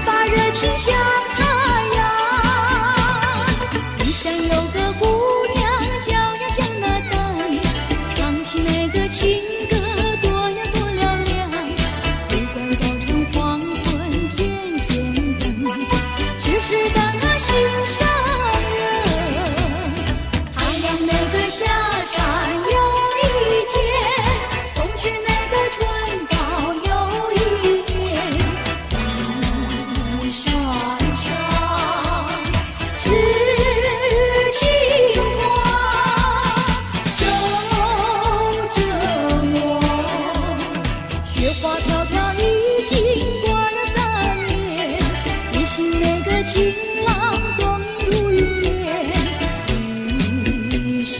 把热情像太阳。一山有个姑娘叫呀江那丹，唱起那个情歌多呀多嘹亮。不管早晨黄昏天天等，只是等啊心上人。太阳那个下山有一天，冬去那个春到有一年。山上是情花，守着我。雪花飘飘已经过了3年，也许那个情郎踪影如云烟。玉山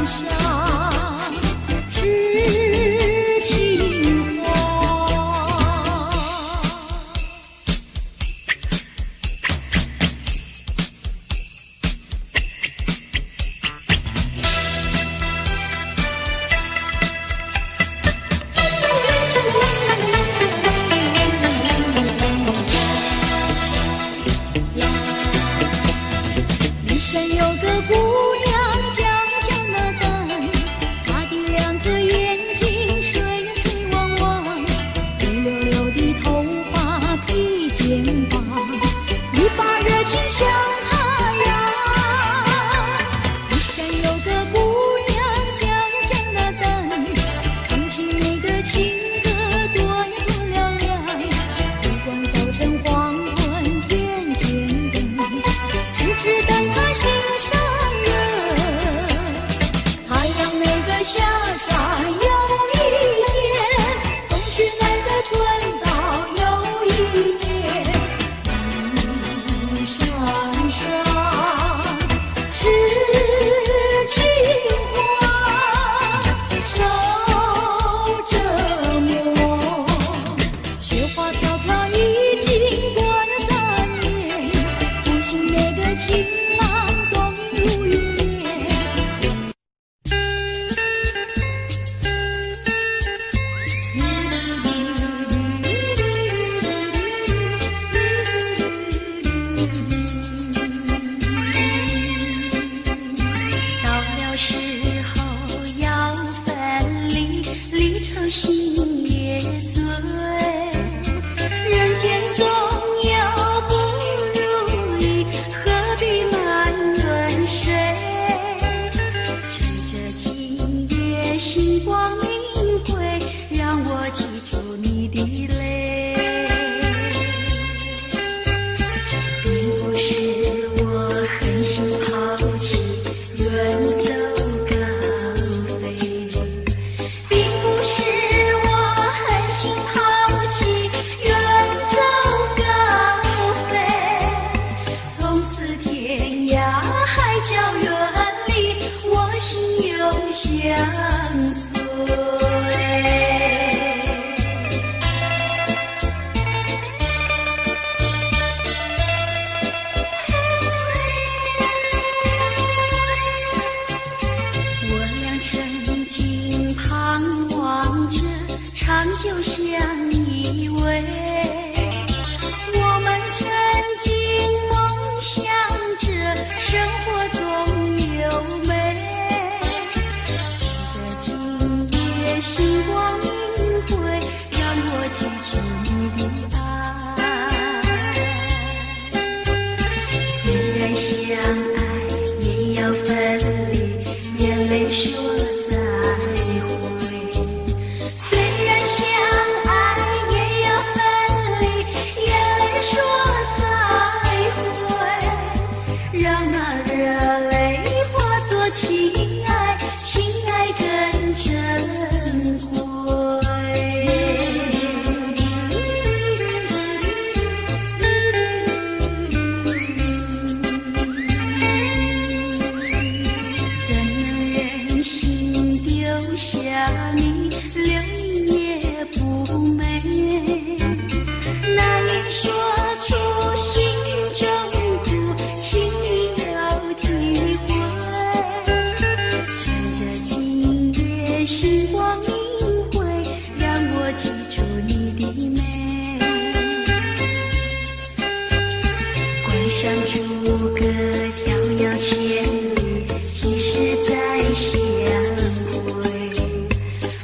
上是情花。一山有个姑娘叫那丹，她的2颗眼睛水呀水汪汪，绿溜溜的头发披肩膀，一把热情像太阳。一山有个姑娘叫那丹，唱起那个情歌多呀多嘹亮。不管早晨黄昏天天等，只等他心上人。太阳那个下山有一天，冬去那个春到有一年。像诸葛飘摇千里，几时再相会？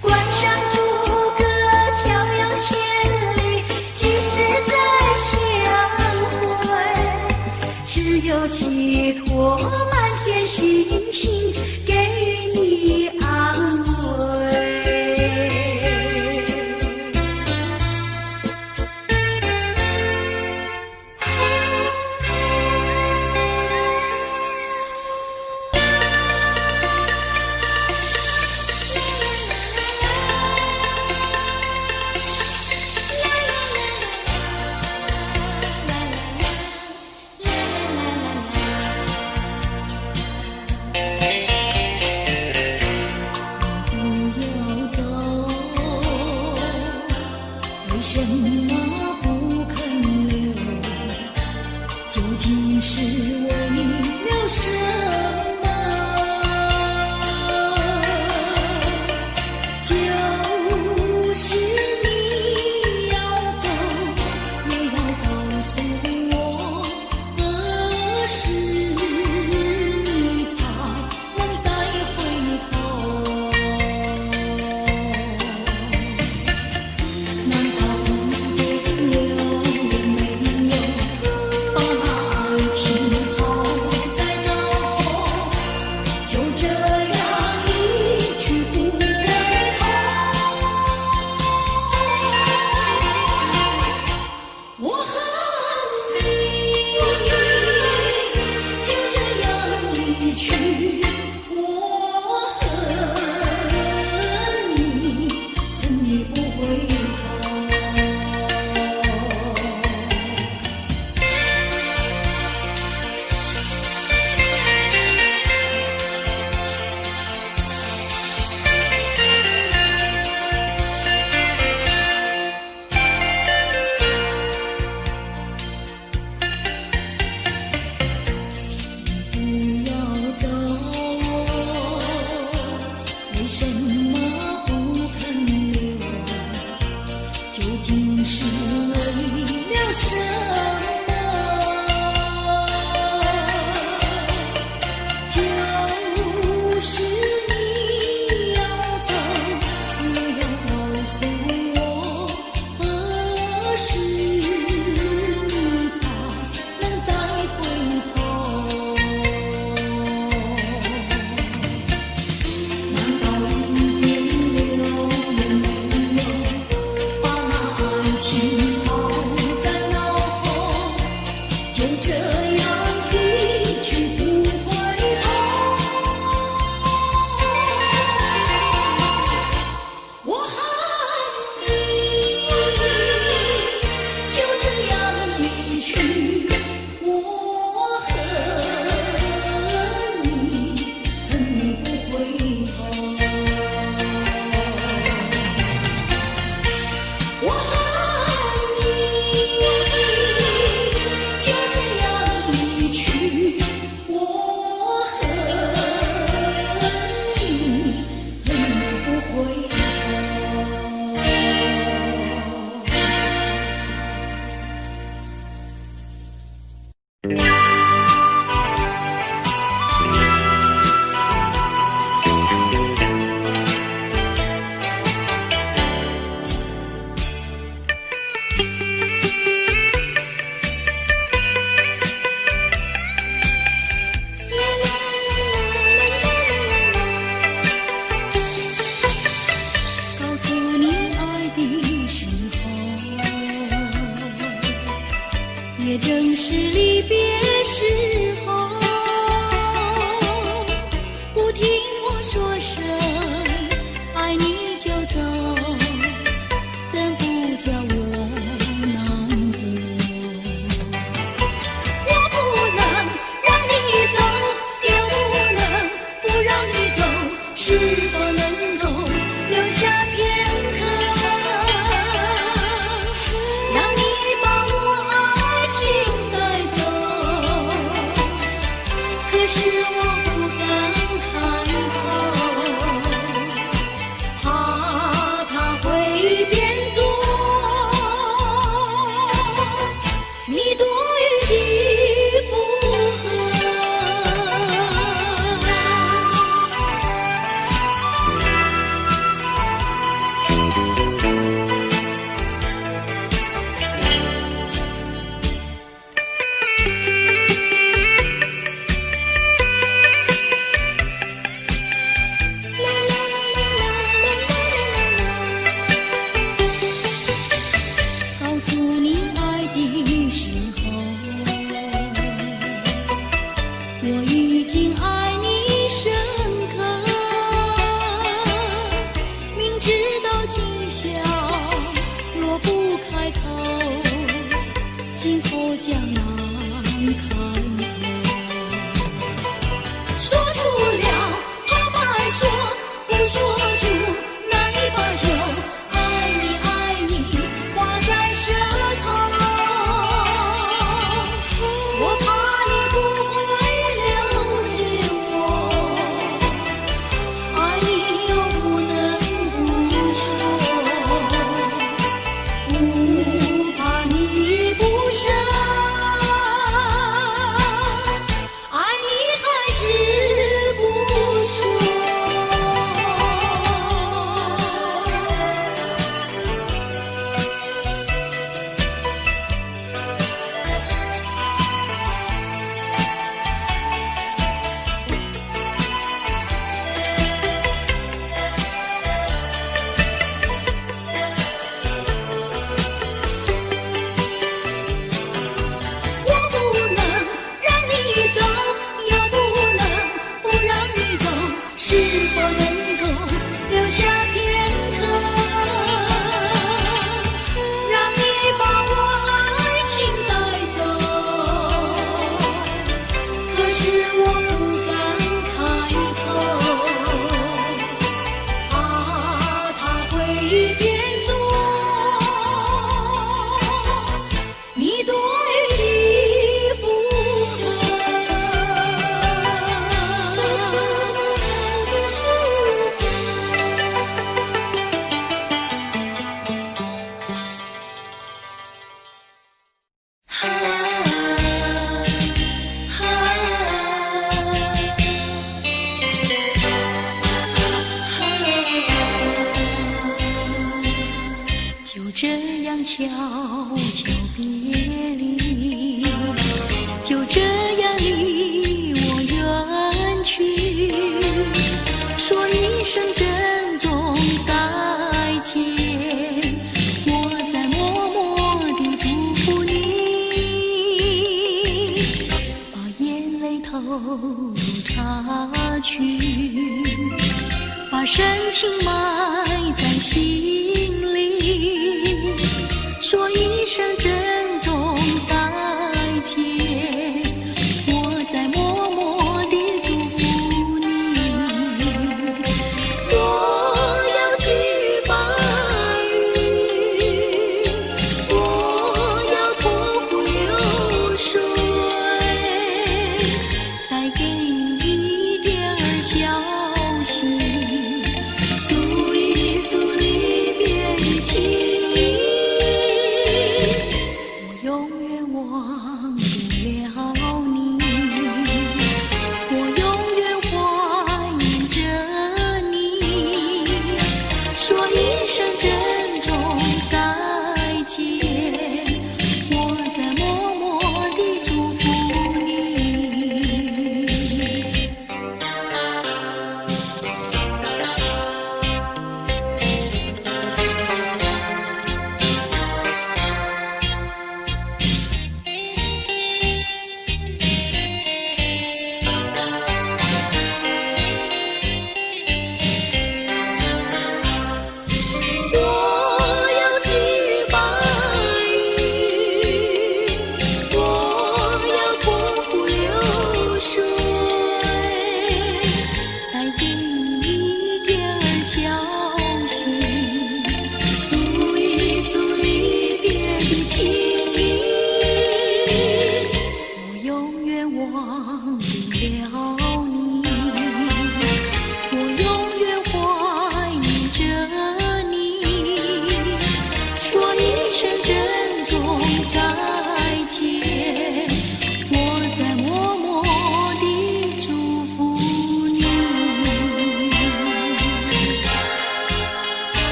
关上诸葛飘摇千里，几时再相会？只有寄托满天星星，给予你安慰。为什么不肯留？究竟是为了什么？就是你要走，也要告诉我何时你才能再回头。难道一点留也没有，把那爱情抛在脑后，就这样一去不回头？我恨你，就这样一去，我恨你，恨你不回头。不要走，为什么不肯留？究竟是为了什么？就是你要走，也要告诉我何时你才能再回头？难道一点留也没有，把那爱情抛在脑后，就这样一去不回头？我恨你，就这样一去，我恨你，恨你不回头。我恨你，就这样一去，我恨你，恨你不回头。告诉你爱的时候，也正是离别时候。不听我说声爱你就走，怎不叫我难过？我不能让你走，也不能不让你走，是否能够留下片刻，让你把我爱情带走？可是我不敢开口，怕它会变作你多余的今后江南开口。说出了怕白说，不说出难以罢休。爱你爱你，挂在舌头，我怕你不会了解我，爱你又不能不说，不怕你不舍，爱你还是不说。我不能让你走，又不能不让你走，是否能够留下片刻，让你把我爱情带走？可是我不敢开口，怕他会变作你对你不就这样悄悄别离，就这样离我远去，说一声珍重再见，我在默默地祝福你，把眼泪投入茶去，把深情埋在心里，说一声珍重再见，我在默默地祝福你。我要寄予白云，我要托付流水，带给你一点儿消息，诉一诉离别情意。我永远忘不了你，我永远怀念着你，说一声珍重再见，我在默默地祝福你。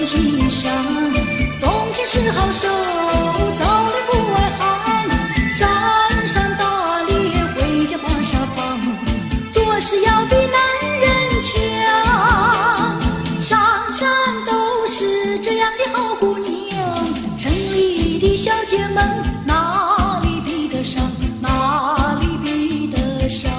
人心上。总天是好手，早恋不外行，山山打猎，回家把沙放，做事要比男人强。山山都是这样的好姑娘，城里的小姐们哪里比得上，哪里比得上。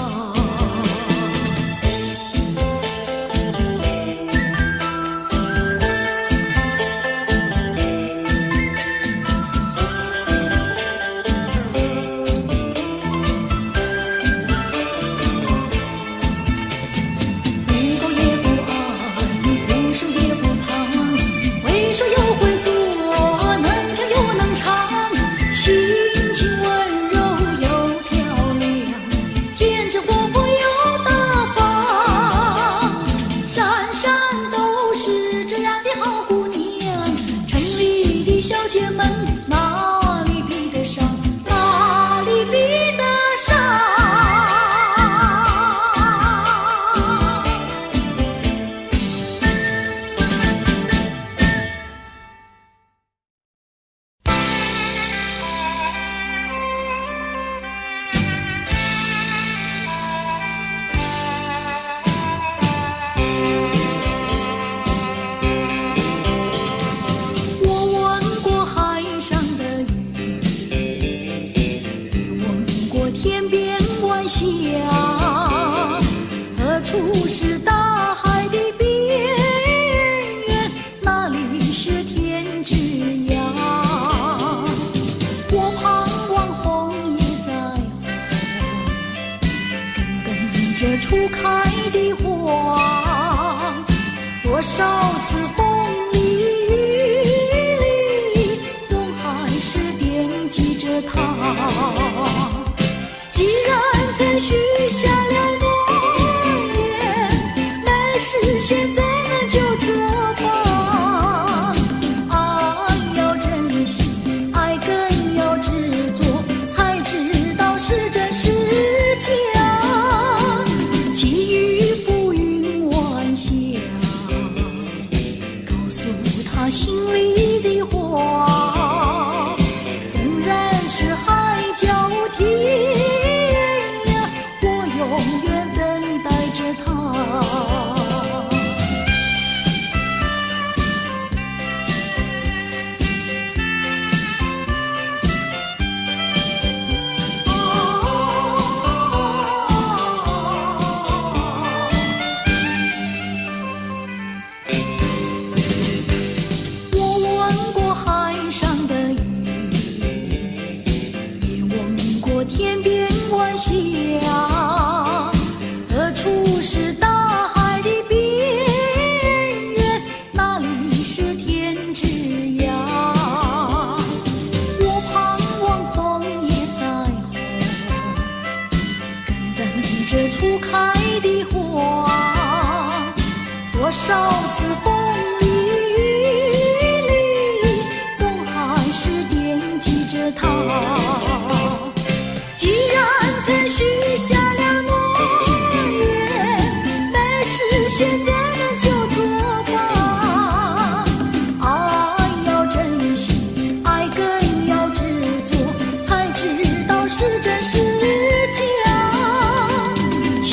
初开的花，多少次风里雨里，总还是惦记着它。既然曾许下了诺言，没实现怎么就作罢？爱要珍惜，爱更要执着，才知道是真是假。他心里的话，纵然是海角天涯，我永远等待着他。天边晚霞，何处是大海的边缘？哪里是天之涯？我盼望枫叶再红，更等着初开的花。多少次风里雨里，总还是惦记着他。既然曾许下了诺言，没实现怎么就作罢？爱要珍惜，爱更要执着，才知道是真是假。寄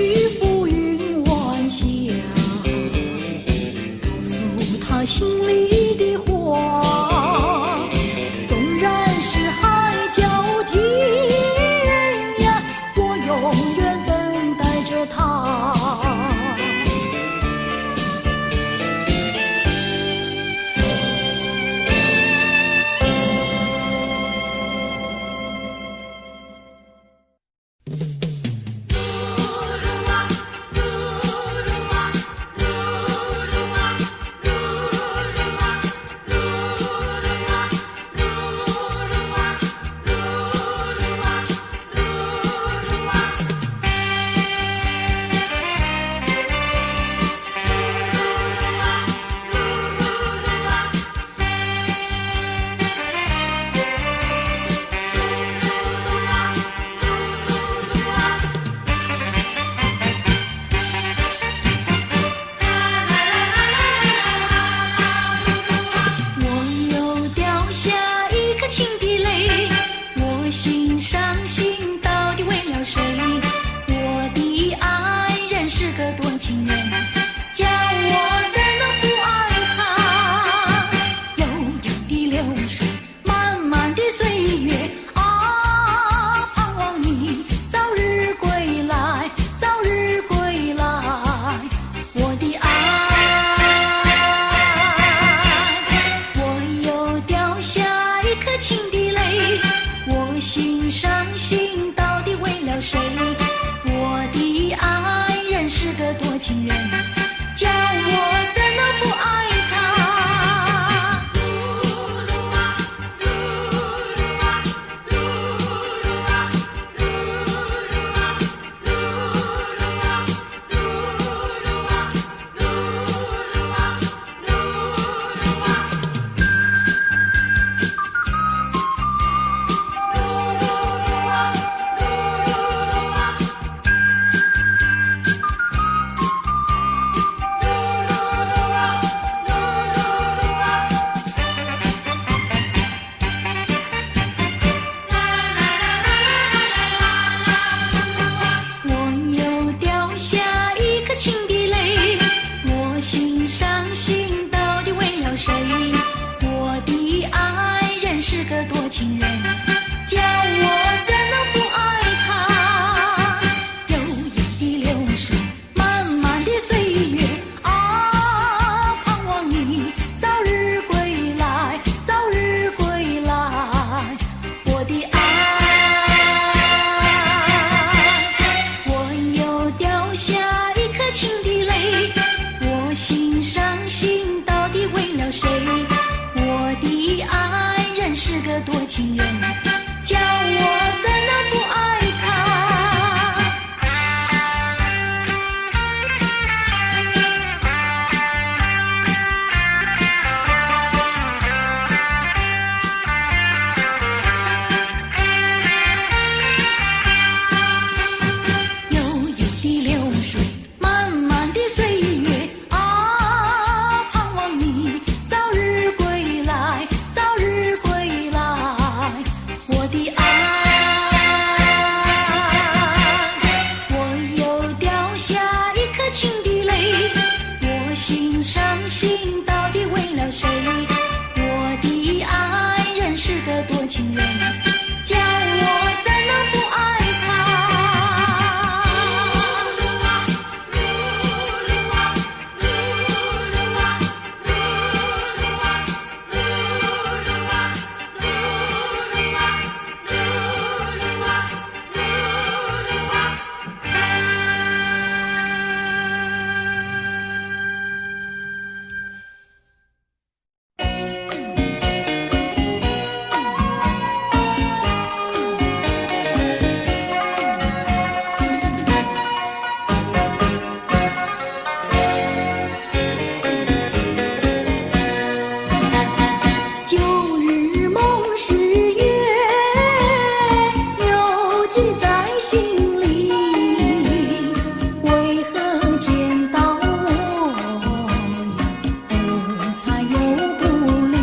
予浮云晚霞，告诉他心里的话，纵然是海角天涯，永远等待着他。谁？我的爱人是个多情人，叫我怎能不爱他？悠悠的流水，漫漫的岁月啊，盼望你早日归来，早日归来，我的爱。我又掉下一颗情的泪，我心伤心到底为了谁？我的爱人是个多情人，叫我怎能不爱他？悠悠的流水，漫漫的岁月啊，盼望你早日归来，早日归来，我的爱。我又掉下一颗情的泪，我心伤心到底为了谁？我的爱人是个多情人，叫我怎能不爱他？旧日梦是月，犹记在心里。为何见到我呀，才又不理？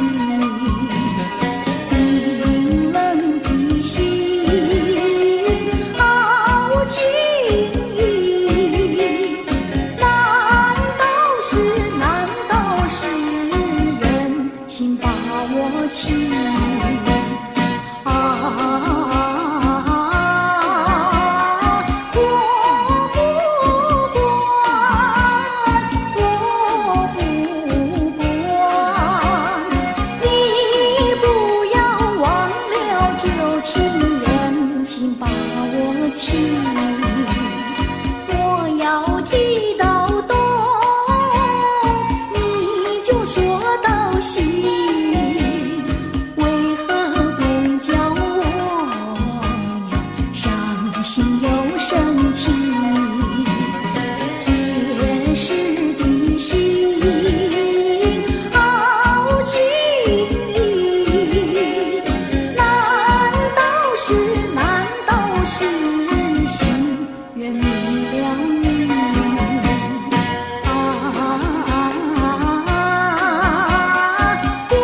冰冷的心啊，无情意。难道是人心把我欺？我不管，你不要忘了旧情人心把我欺。我要提到东，你就说到西，为何总叫我呀伤心又生气？铁石的心啊，无情意。难道是心人迷了你？我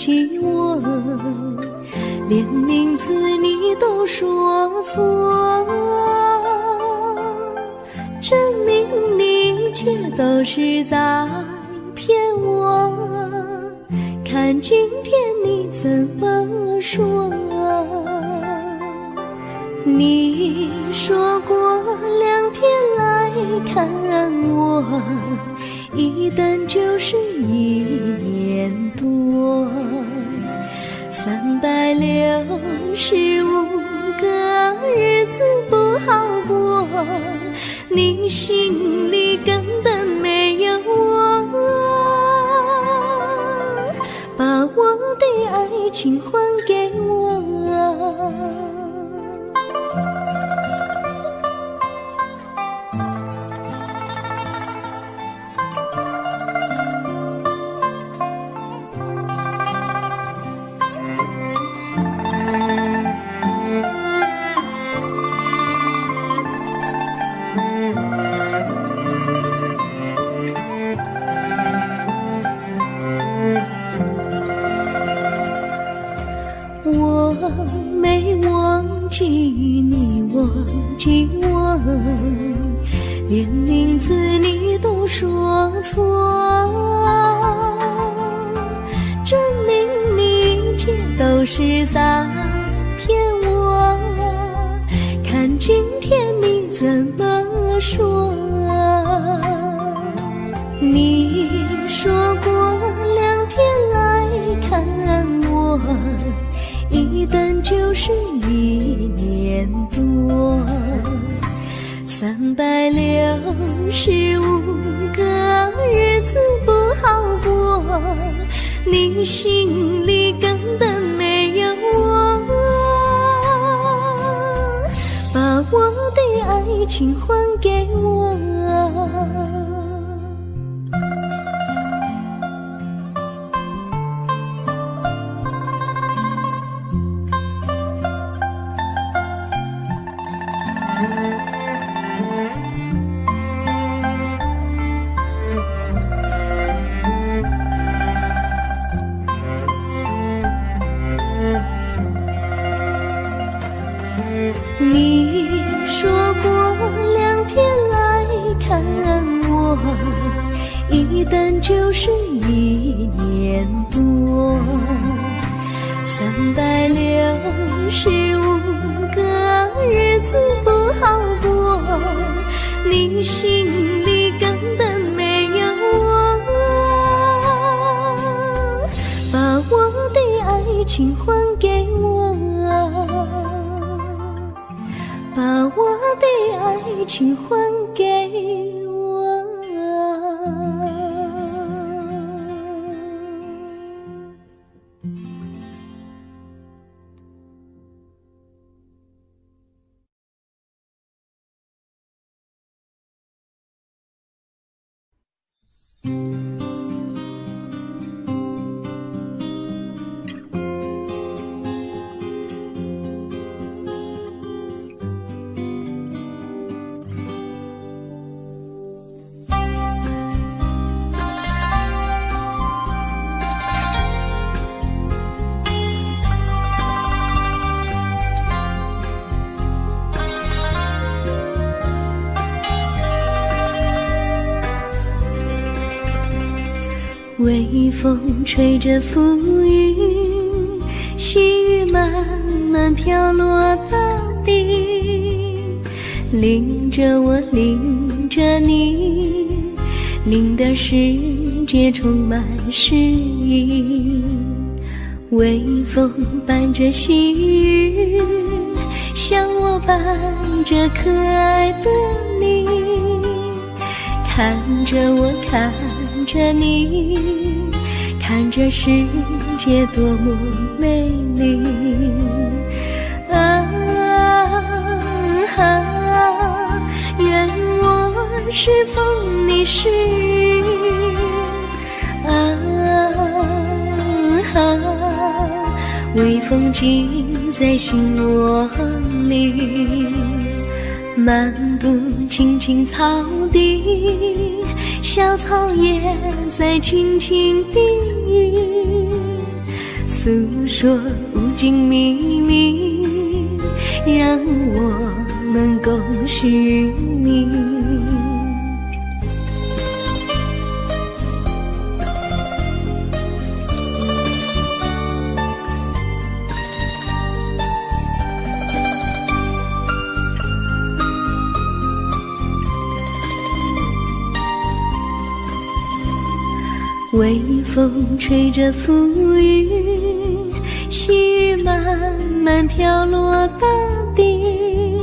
记我，连名字你都说错，证明你却都是在骗我。看今天你怎么说？你说过2天来看我，一等就是1年多，365个日子不好过，你心里根本没有我，把我的爱情还给我。我没忘记你忘记我，连名字你都说错，证明你却都是在骗我。看今天你怎么说？你说过2天来看我，一等就是1年多，365个日子不好过，你心里根本没有我，把我的爱情还给我。你说过2天来看我，一等就是1年多，365个日子不好过，你心里根本没有我，把我的爱情还给我，把我的爱情还给我。微风吹着浮云，细雨慢慢飘落大地，淋着我，淋着你，淋的世界充满诗意。微风伴着细雨，像我伴着可爱的你，看着我，看着你，看着世界多么美丽啊啊！愿我是风，你是雨啊啊！微风尽在心窝里，漫步青青草地，小草也在轻轻低语，诉说无尽秘密，让我们共许你。微风吹着浮云，细雨慢慢飘落大地，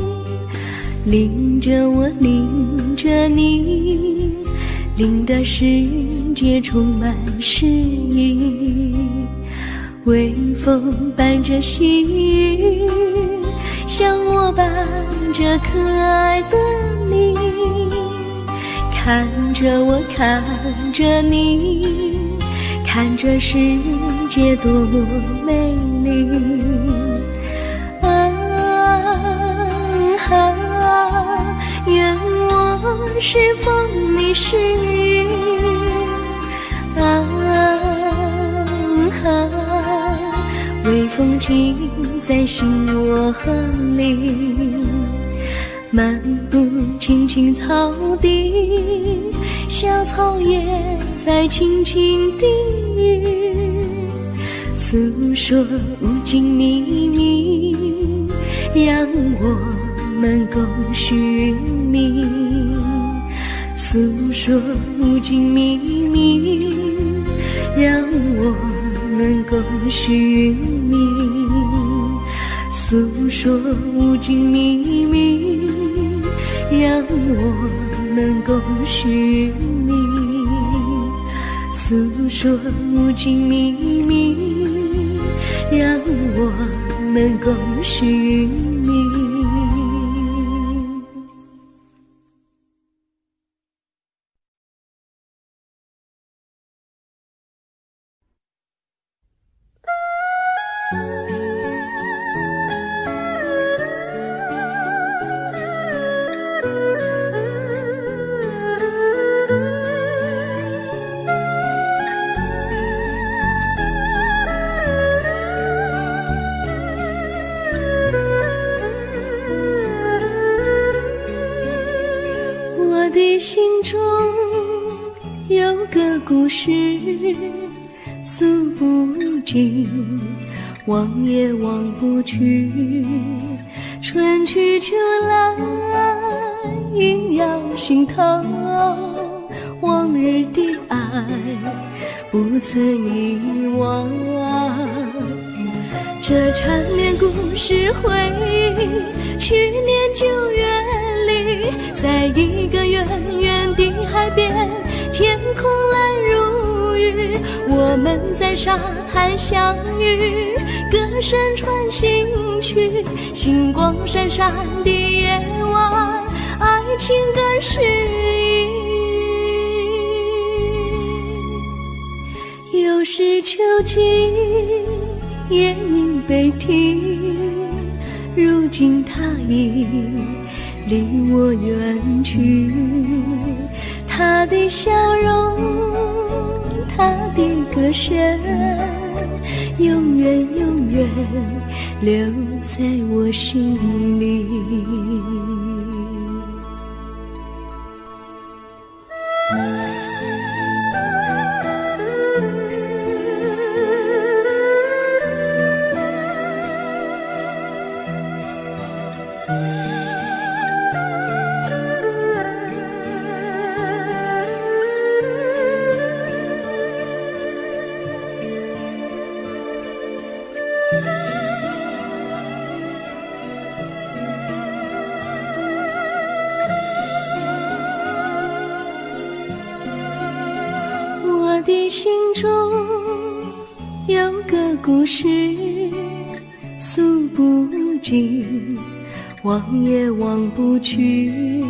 淋着我，淋着你，淋的世界充满诗意。微风伴着细雨，像我伴着可爱的你，看着我，看着你，看这世界多么美丽。愿我是风，你是雨。微风尽在心窝里，漫步青青草地，小草也在轻轻低语，诉说无尽秘密，让我们共许你。诉说无尽秘密，让我们共许你。诉说无尽秘密，让我们共许你。诉说无尽秘密，让我们共许你。我的心中有个故事，诉不尽，忘也忘不去。春去秋来，萦绕心头，往日的爱不曾遗忘。这缠绵故事回忆，去年9月里，在一个远远的海边，天空蓝如玉，我们在沙滩相遇，歌声传心曲，星光闪闪的夜晚，爱情更诗意。又是秋季，夜莺悲啼，如今他已离我远去，他的笑容，他的歌声，永远永远留在我心里。我的心中有个故事，诉不尽，忘也忘不去。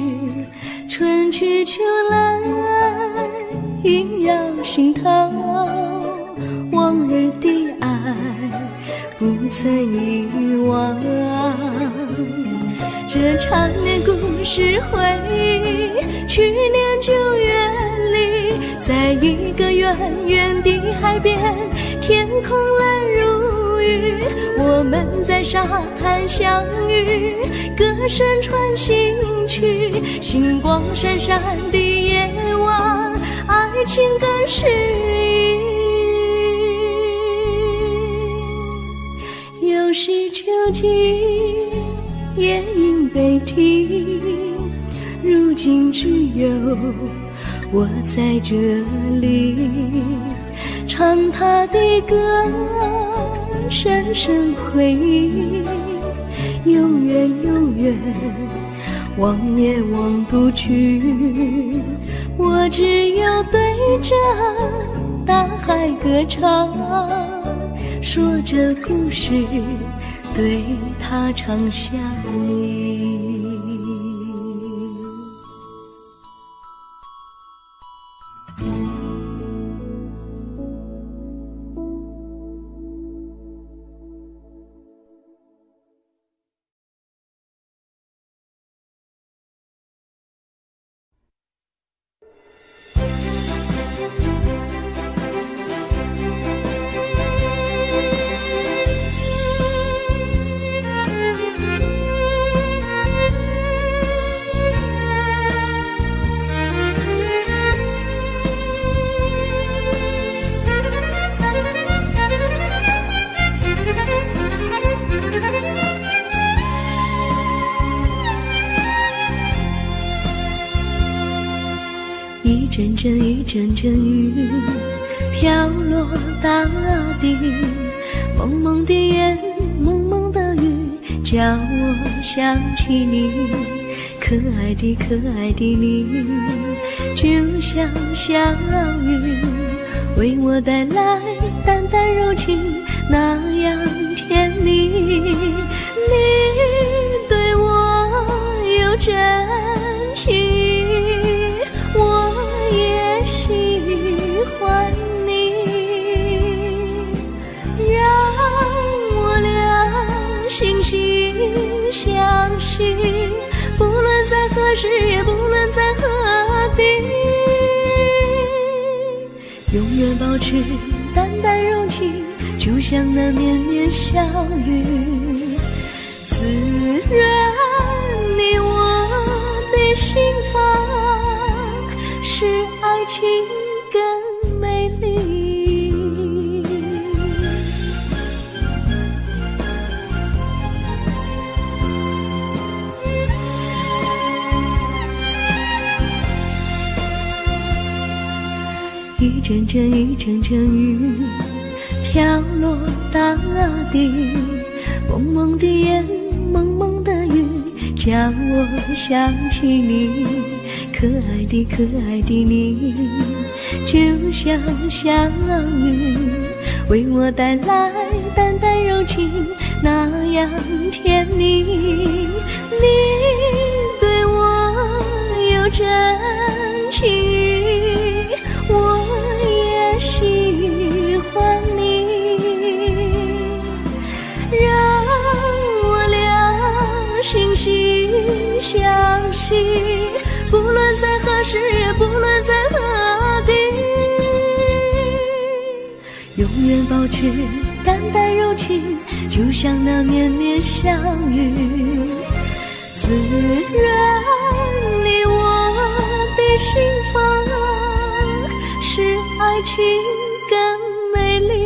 春去秋来，萦绕心头，往日的爱不曾遗忘。这缠绵故事回忆，去年9月里，在一个远远的海边，天空蓝如玉，我们在沙滩相遇，歌声传心曲，星光闪闪的夜晚，爱情更诗意。又是秋季，夜莺北啼，如今只有我在这里，唱他的歌，深深回忆，永远永远忘也忘不去。我只有对着大海歌唱，说着故事，对他唱想你。一阵阵一阵阵雨飘落大地，蒙蒙的烟，蒙蒙的雨，叫我想起你，可爱的可爱的你，就像小雨，为我带来淡淡柔情，那样甜蜜。你对我有真情，我也喜欢你，让我俩惺惺相惜，不论在何时，也不论在何地，永远保持淡淡柔情，就像那绵绵小雨，滋润你我的心房，使爱情更美丽。一阵阵一阵阵雨飘落大地，蒙蒙的烟，蒙蒙的雨，叫我想起你，可爱的可爱的你，就像小雨，为我带来淡淡柔情，那样甜蜜。你对我有真情，我也喜欢你，让我俩惺惺相惜，不论在何时，也不论在何地，永远保持淡淡柔情，就像那绵绵小雨，滋润你我的心房，使爱情更美丽。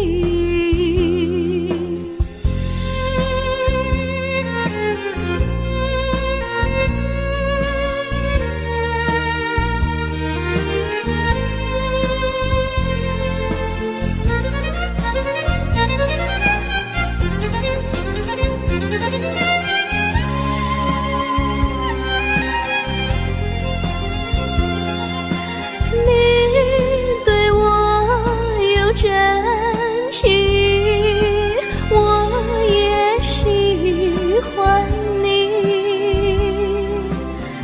真情，我也喜欢你，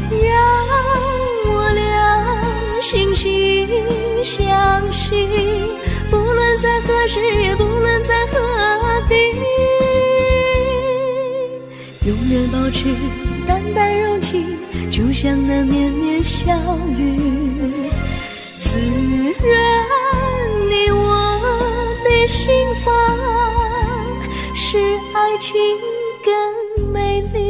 让我俩惺惺相惜，不论在何时，也不论在何地，永远保持淡淡柔情，就像那绵绵小雨，滋润你我的心房，使爱情更美丽。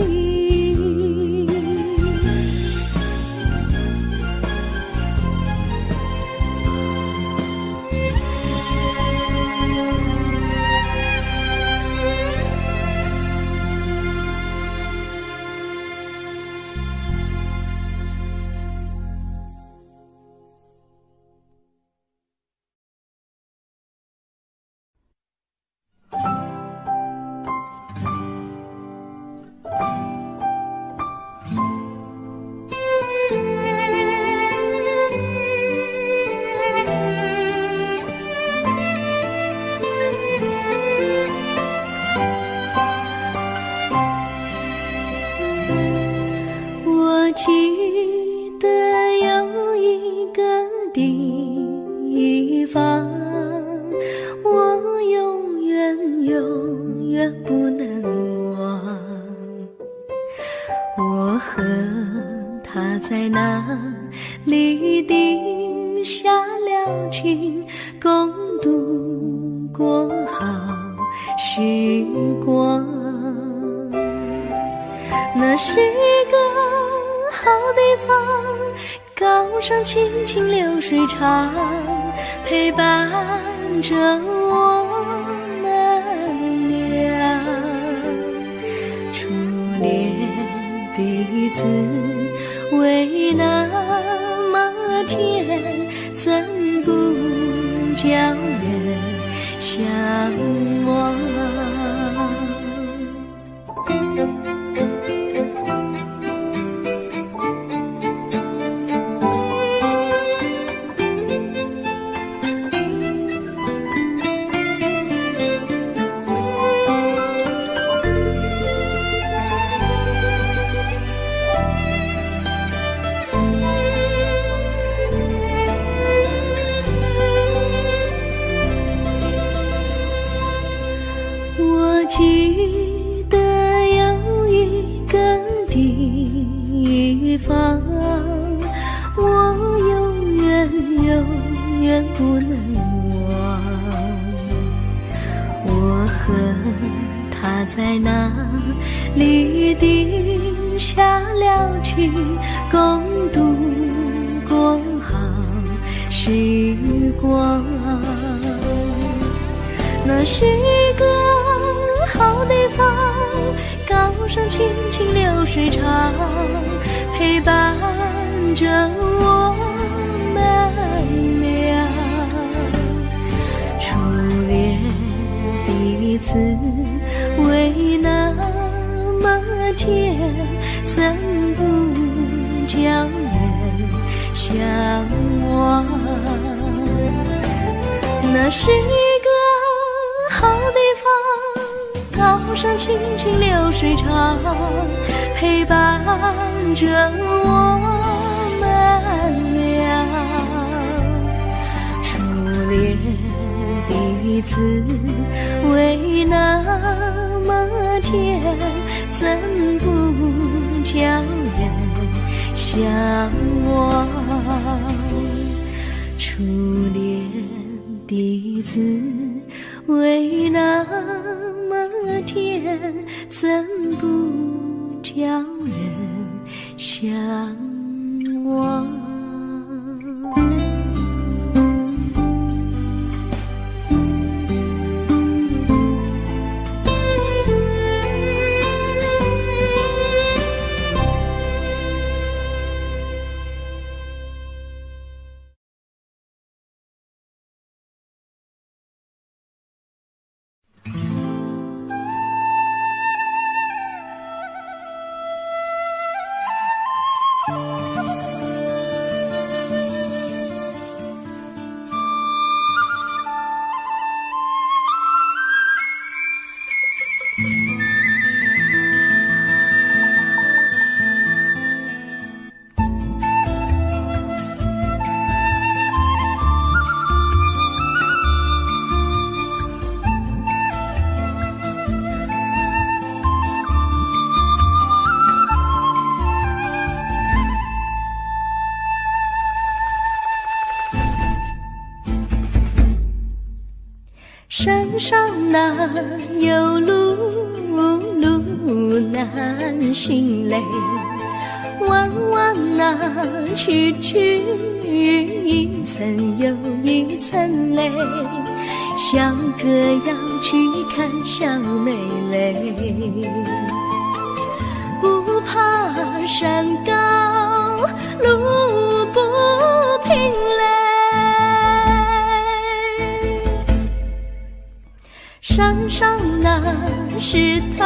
我记得有一个地方，我永远不能忘。我和他在那里定下了情，共度过好时光。那是个好地方，高山青青流水长，陪伴着我们俩。初恋的滋味那么甜，怎不叫人向往？我记得有一个地方，我永远不能忘。我和他在那里定下了情，共度过好时光。那是个好地方，高山青青流水长，陪伴着我们俩。初恋的滋味那么甜，怎不叫人向往？那是个好地方，高山青青流水长，陪伴着我们俩。初恋的滋味那么甜，怎不叫人向往？初恋的滋味那么甜，怎不叫人向往？上哪有路难行嘞，弯弯曲一层又一层嘞，小哥要去看小妹嘞，不怕山高路不平嘞，山上那石头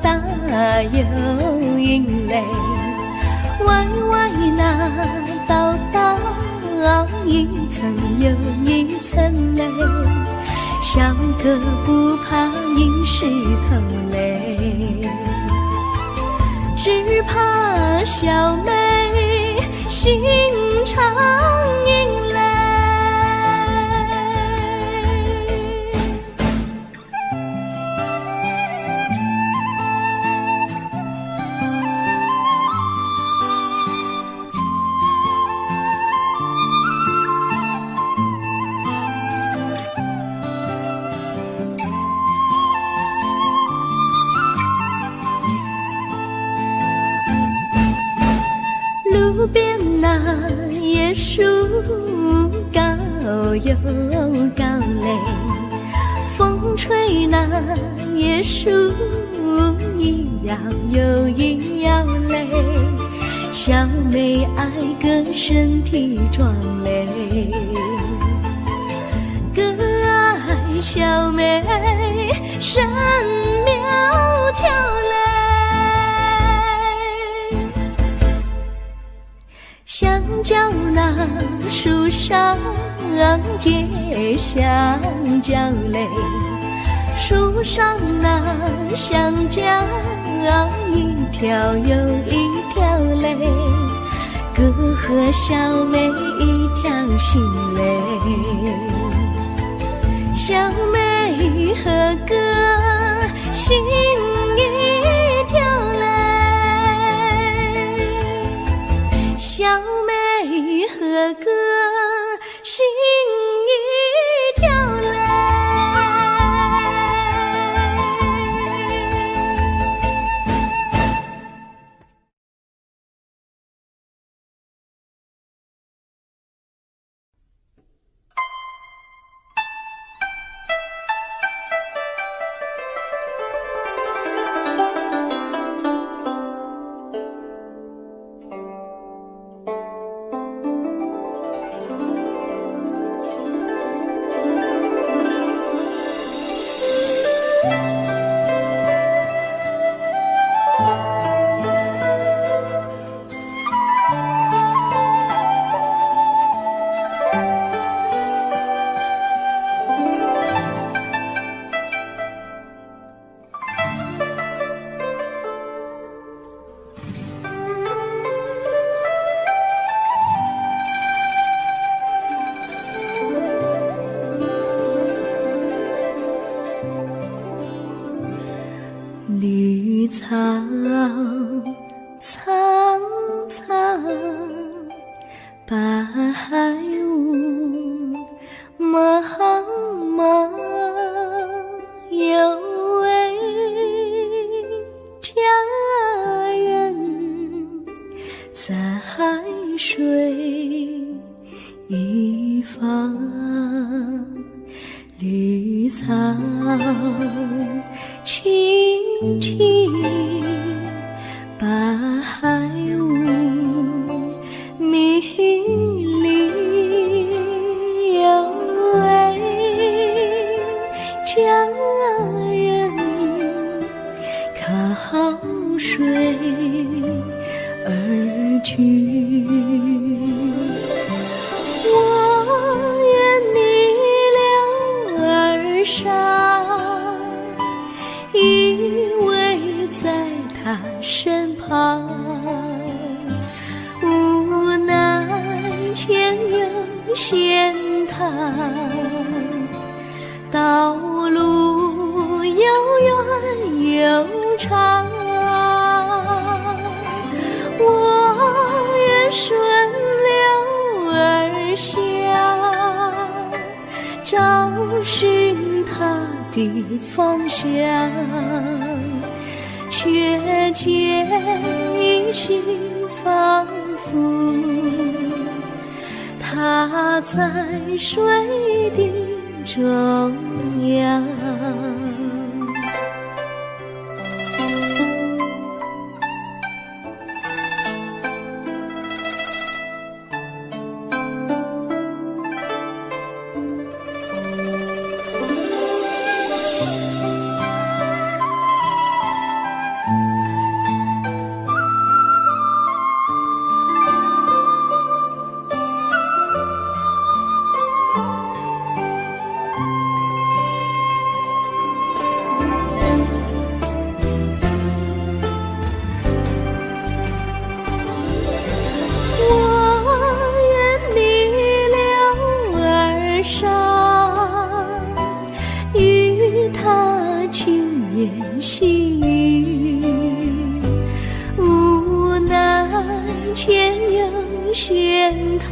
大又硬嘞，歪那道一层又一层嘞，小哥不怕硬石头嘞，只怕小妹心肠硬嘞。路边那椰树高又高嘞，风吹那椰树一摇又一摇嘞，小妹爱个身体壮嘞，哥爱小妹身苗条嘞，香蕉那树上结香蕉嘞，树上那香蕉一条又一条嘞，哥和小妹一条心嘞，小妹和哥心一条嘞，小妹和哥心一条嘞。绿草苍苍，白雾茫茫，有位佳人在水一方，绿草青青，白雾迷离，有位佳人靠水而居，我愿逆流而上，依偎在他身旁，无奈前有险滩，道路又远又长，我愿顺流而下，找寻的方向，却见一心仿佛它在水的中央。细雨无奈前有险滩，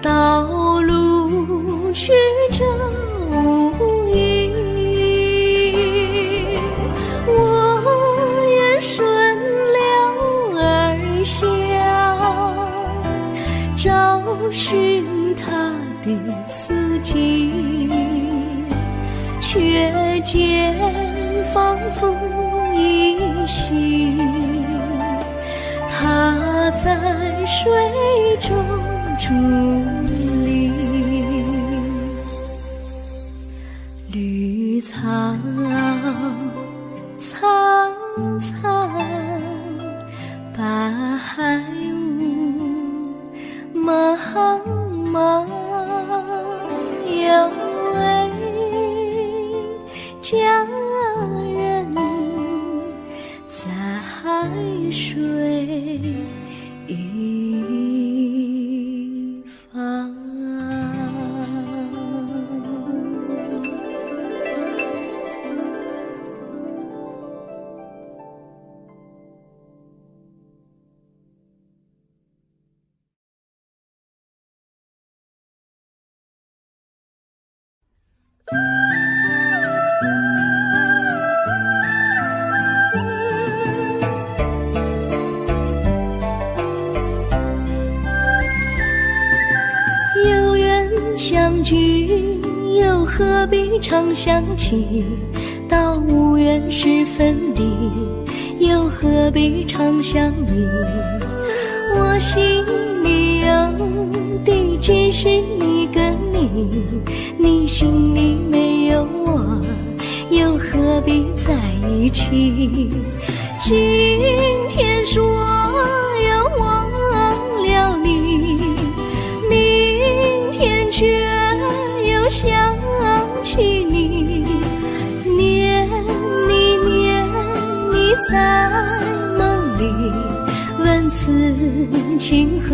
道路曲折无依，我愿顺流而下，找寻他的足迹，却见仿佛依稀，他在水中伫立。绿草苍苍，白雾茫茫，有位佳人在水一方。有缘相聚，又何必常想起？到无缘时分离，又何必常想你？我心里有的只是一个你，你心里没有我，又何必在一起？今天说要忘了你，明天却又想起你，念你在梦里，问此情何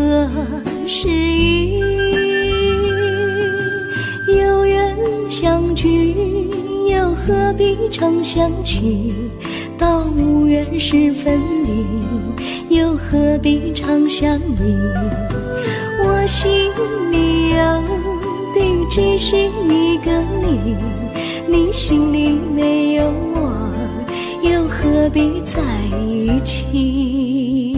时已？有缘相聚，又何必常想起？到无缘时分离，又何必常想你？我心里有的只是一个你，你心里没有我，又何必在一起？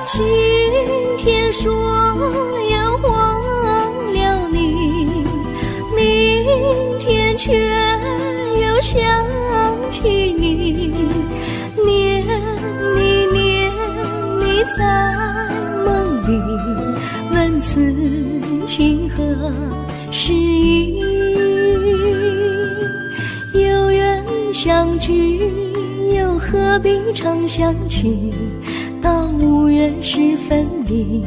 今天说要忘了你，明天却又想起你，念你在梦里，问此情何时已？有缘相聚，又何必常想起？到无缘时分离，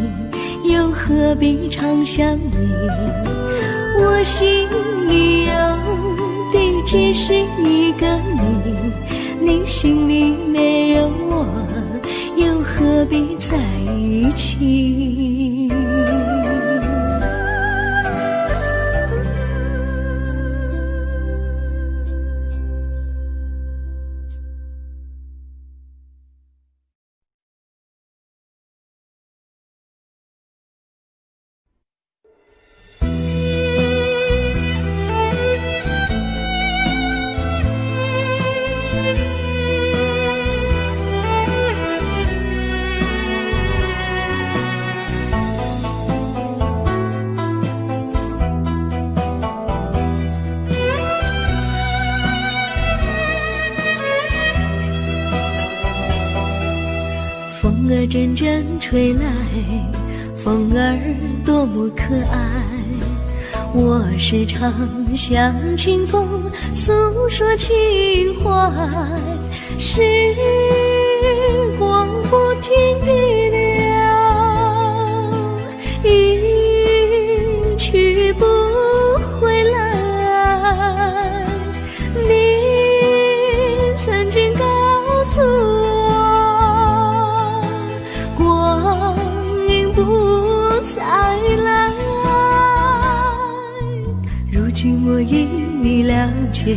又何必常想你？我心里有的只是一个你，你心里没有我，又何何必在一起？风儿阵阵吹来，风儿多么可爱。我时常向清风诉说情怀，时光不停地流，一去不回来。你曾经告诉我，光阴不再来。如今我已了解，